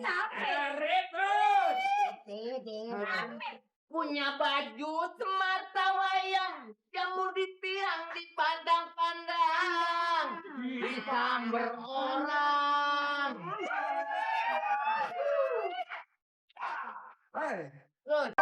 terus. Punya baju semata wayang, jamu di tiang dipandang-pandang, disamber orang. Terus.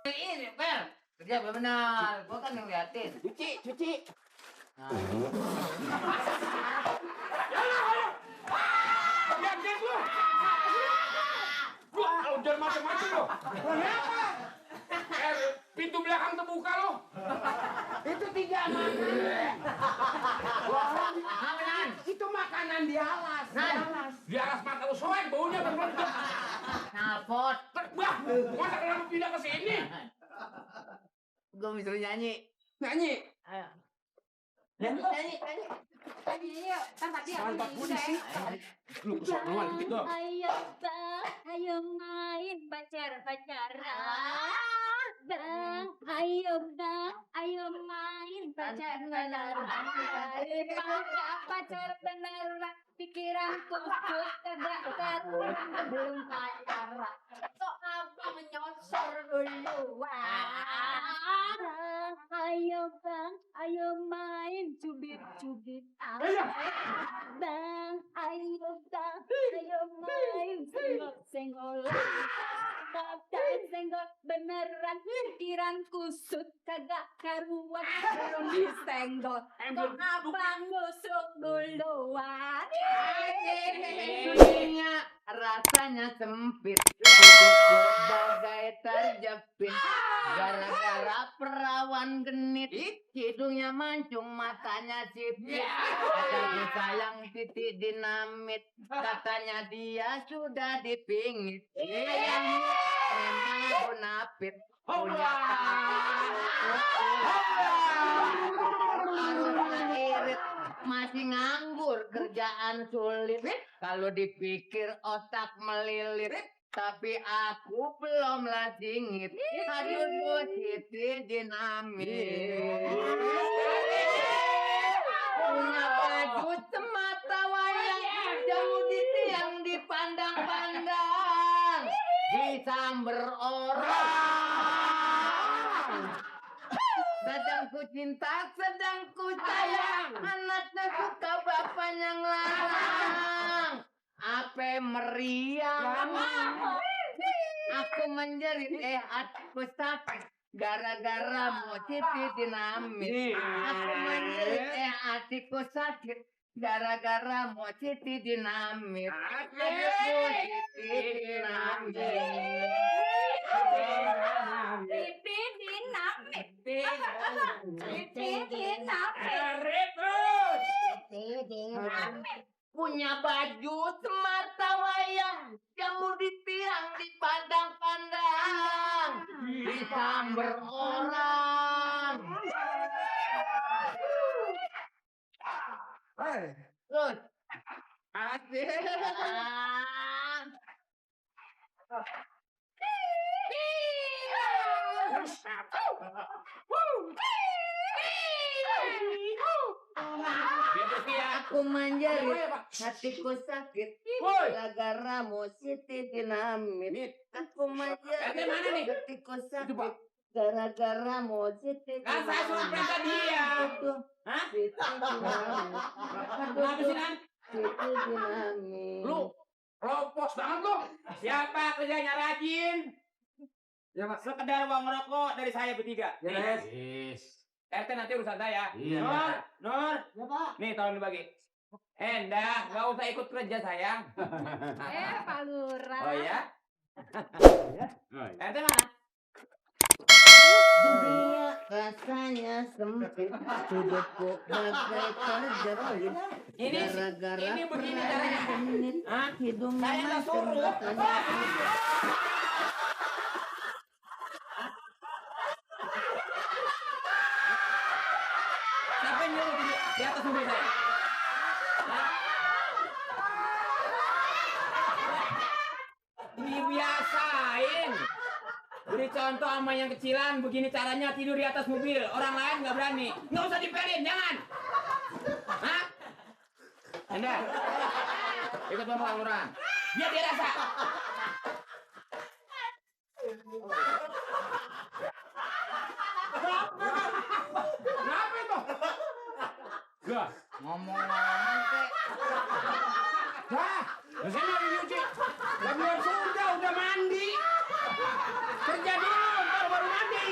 Ini, Pel. Kerja benar. Gua kan ngeliatin. Cuci. Nah. Lihat lu. Lu jangan macam-macam lu. Kenapa? Pintu belakang terbuka lu. Itu 3 makanan. Itu makanan di alas. Di alas mata lu soek baunya berbentuk. Nalpot. Terbah. Masa kenapa pindah ke sini? Gua disuruh nyanyi. Nyanyi. Ayo. Nyanyi. Ayo, tempat dia. Sampai polisi. Lu kesonoan gitu. Ayo bang, ayo main pacar-pacaran. Bang, ayo main pacar-pacaran. Pacar beneran, pikiranku kagak karuan belum pacaran. Kok abang nyosor duluan? Bang, ayo main cubit-cubitan. Bang, ayo main senggol-senggolan. Pakai senggol beneran, pikiran kusut kagak karuan belum disenggol. Kok abang nusuk duluan? Dunia rasanya sempit, hidupku bagai terjepit. Gara-gara perawan genit, hidungnya mancung, matanya sipit. Kata sayang titik dinamit, katanya dia sudah dipingit. Sayangnya memang munafik, punya irit, masih nganggur, kerjaan sulit. Kalau dipikir otak melilit, tapi aku belum singit. Aduh, titik dinamit. Punya baju semata wayang, jauh di tiang dipandang-pandang, disamber orang. Sedang ku cinta, sedang ku sayang, anaknya suka bapaknya ngelarang. Ape meriang, aku menjerit, hatiku sakit gara-gara mau titik dinamit. Aku menjerit, hatiku sakit gara-gara mau titik dinamit. Hatiku titik dinamit. Punya baju semata wayang, jamu di tiang dipandang-pandang, disamber orang. Terus. Asik. Aku menjerit, hatiku sakit gara-gara musiti dinamit. Aku menjerit, hatiku sakit gara-gara musiti dinamit. Kan saya suruh perintah dia. Hah? Lu ropos banget lu. Siapa kerjanya rajin? Ya Pak. Sekedar uang rokok dari saya bertiga. Yes. RT nanti urusan saya. Iya. Nur. Ya Pak. Nih tolong dibagi. Endah, nggak usah ikut kerja sayang. Pak Lurah. Oh ya? RT mana? Dunia rasanya sempit, hidupku bagai terjepit. Gara-gara ini begini caranya. menit, Hah? hidungnya Saya nggak mancung, suruh. matanya sipit. Siapa yang nyuruh di atas mobil saya? Hah? Dibiasain. Beri contoh sama yang kecilan, begini caranya tidur di atas mobil. Orang lain nggak berani. Nggak usah dipelin, jangan. Anda, ikut Bapak Lurah. Biar dia rasa. Kenapa itu? Gas. Ngomong-ngomong kek. Dah, di sini lagi nyuci. Lagian udah mandi. Kerja dulu, baru mandi.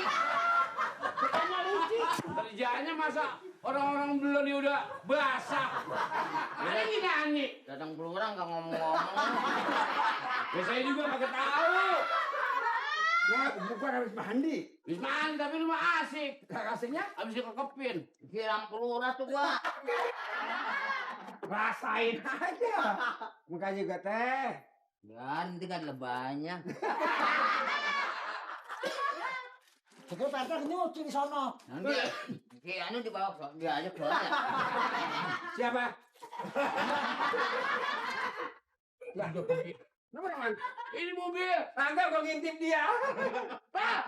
Kerjanya nyuci. Kerjanya masa orang-orang belum dia udah basah. Ada yang nyanyi. Datang Lurah nggak ngomong-ngomong. Ya saya juga kagak tahu. Nah, bukan habis mandi. Habis mandi tapi lu mah asik. Asiknya Habis dikekepin. Kira Lurah tuh gua. rasain aja. Makanya juga teh. Ya, nanti kan lebahnya. Sekarang Peter nyuci di sono. Nanti anu dibawa dia aja keluarnya. Siapa? Lah, kenapa teman? Ini mobil. Kagak gua ngintip dia. Pak!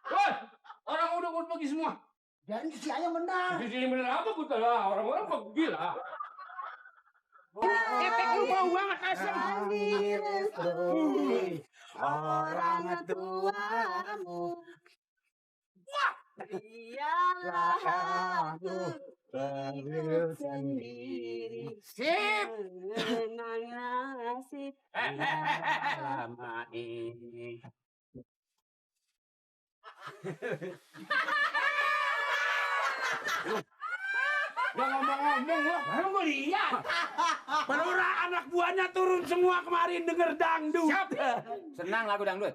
Woi! Orang udah pergi semua. Dan si ayam benar. Di sini bener apa betul lah? Orang-orang pergi lah. Efek Lu bau banget asam. orang tuamu. Dialah aku hidup sendiri. Sip. Menangasi Lama ini. Udah ngomong-ngomong lu, baru gue lihat. Pelurah anak buahnya turun semua kemarin denger dangdut. Siap. Senang lagu dangdut.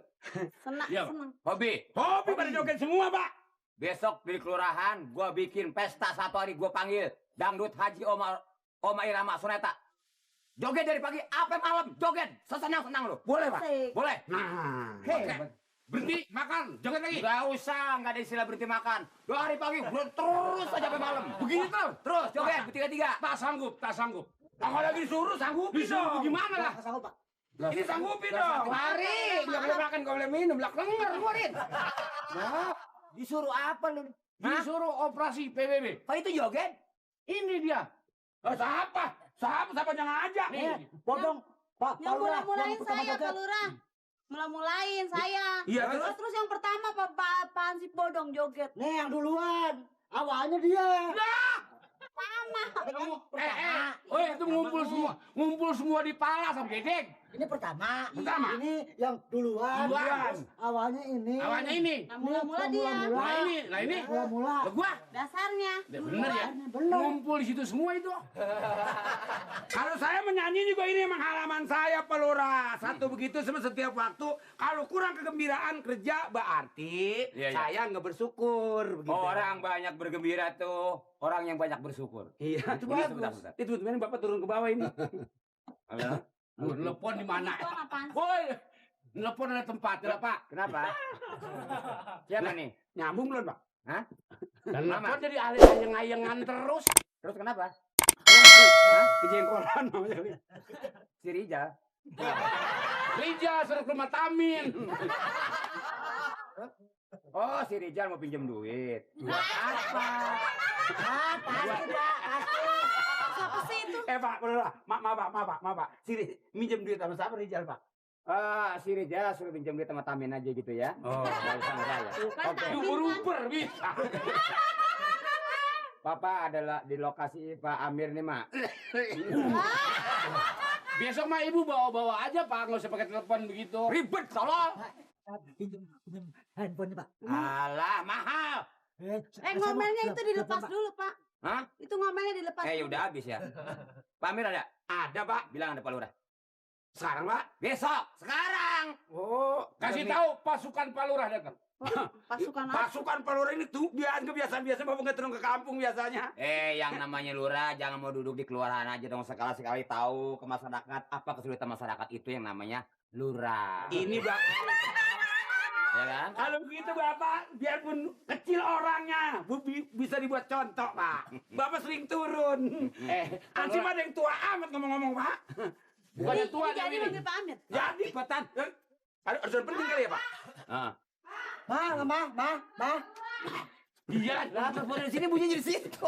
senang, Iya, senang. Hobi. Hobi pada joget semua, Pak. Besok di kelurahan gua bikin pesta satu hari, gua panggil dangdut Haji Oma Irama Suneta. Joget dari pagi sampai malam, joget sesenang-senang lu. Boleh, Pak? Asik. Boleh? Nah, Hebat. Berhenti makan, joget lagi. Gak usah, nggak ada istilah berhenti makan. 2 hari pagi terus aja sampai malam. Begitu Terus joget bertiga-tiga. tak sanggup, tak sanggup. kalau lagi disuruh sanggupi Disuruh dong. gimana lah? Sanggup, Pak. Ini sanggupi Lah, dong. satu hari, Nggak boleh makan, nggak boleh minum. Lah, kelengar keluarin. Disuruh apa lu? Disuruh operasi PBB. Pak itu joget? Ini dia. Siapa? Siapa jangan ajak. Nih. Potong. Pak, Yang Lurah, mula-mulain yang pertama saya, joget. Pak Lurah. Mula-mulain saya. Iya, Terus yang pertama Pak Hansip Bodong joget. Nih yang duluan. Awalnya dia. Oh itu ngumpul semua di Pala sama Gedeng. Ini pertama. Pertama. Ini yang duluan. Duluan. Awalnya ini. Awalnya ini. Nah, mula-mula dia. Nah ini. Mula-mula. Lah gua. Dasarnya. Ya, bener ya. Bener. Ngumpul di situ semua itu. Kalau saya menyanyi juga ini emang halaman saya, Pelurah. Satu begitu sama setiap waktu. Kalau kurang kegembiraan kerja berarti Iya, iya. saya nggak bersyukur. Begitu. Orang banyak bergembira tuh, orang yang banyak bersyukur. Iya, itu Ini bagus. sebentar. Itu sebenarnya Bapak turun ke bawah ini. Lu telepon di mana? Itu apaan sih? Woi. Telepon ada tempat, ya, Pak. Kenapa? Siapa nih? Nyambung belum, Pak? Hah? Dan Mama. telepon jadi ayang-ayangan terus. Terus kenapa? Hah? Kejengkolan namanya. Si Rijal. Rija suruh ke rumah Tamin. Oh, si Rijal mau pinjam duit. Buat apa? Siapa sih itu? Pak, Pelurah. Maaf, Pak. Sini, minjem duit sama siapa, Rijal, Pak? Si Rijal suruh pinjam duit sama Tamin aja gitu ya. Oh. Nggak usah sama saya. Bukan Oke. Tamin kan? Uber bisa. Papa adalah di lokasi Pak Amir nih, Mak. Besok mah ibu bawa-bawa aja, Pak. Nggak usah pakai telepon begitu. Ribet, tolol. Pinjam handphone, Pak. Alah, mahal. Ngomelnya itu dilepas dulu, Pak. Hah? Itu ngomelnya dilepas. Ya udah habis ya. Pak Amir ada? Ada, Pak. Bilang ada Pak Lurah. Sekarang, Pak. Besok, sekarang. Oh, Kasih tahu pasukan Pak Lurah datang. Pasukan apa? pasukan Pelurah ini tuh kebiasaan-kebiasaan Bapak nggak turun ke kampung biasanya. Yang namanya lurah jangan mau duduk di kelurahan aja dong, sekali-sekali tahu ke masyarakat apa kesulitan masyarakat itu yang namanya lurah. Ini, Bapak. Ya kan? Kalau begitu Bapak, biarpun kecil orangnya, bisa dibuat contoh, Pak. Bapak sering turun. Ansip ada yang tua amat ngomong-ngomong, Pak. Bukannya tua Ini jadi ini. manggil Pak Amir. Jadi, Petan. Ada penting kali ya, Pak? Ah. Ma. Iya, Lah, telepon dari sini bunyinya di situ.